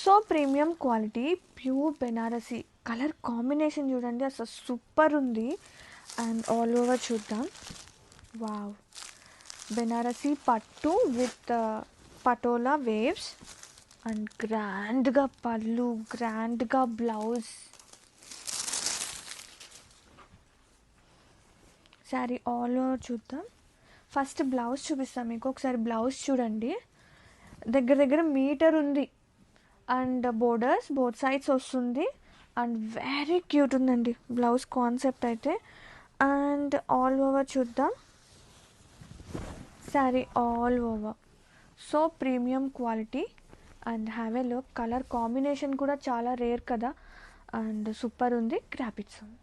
So premium quality pure Banarasi colour combination చూడండి, అసలు super ఉంది. అండ్ ఆల్ ఓవర్ చూద్దాం. వావ్, బెనారసీ పట్టు విత్ పటోలా వేవ్స్ అండ్ గ్రాండ్గా పళ్ళు, గ్రాండ్గా బ్లౌజ్. శారీ ఆల్ ఓవర్ చూద్దాం. ఫస్ట్ బ్లౌజ్ చూపిస్తాను మీకు. ఒకసారి బ్లౌజ్ చూడండి, దగ్గర దగ్గర మీటర్ ఉంది. అండ్ బోర్డర్స్ బోత్ సైడ్స్ వస్తుంది. అండ్ వెరీ క్యూట్ ఉందండి బ్లౌజ్ కాన్సెప్ట్ అయితే. అండ్ ఆల్ ఓవర్ చూద్దాం. Sari all over so premium quality. And have a look. Colour combination కూడా చాలా రేర్ కదా, అండ్ సూపర్ ఉంది. Grab it soon.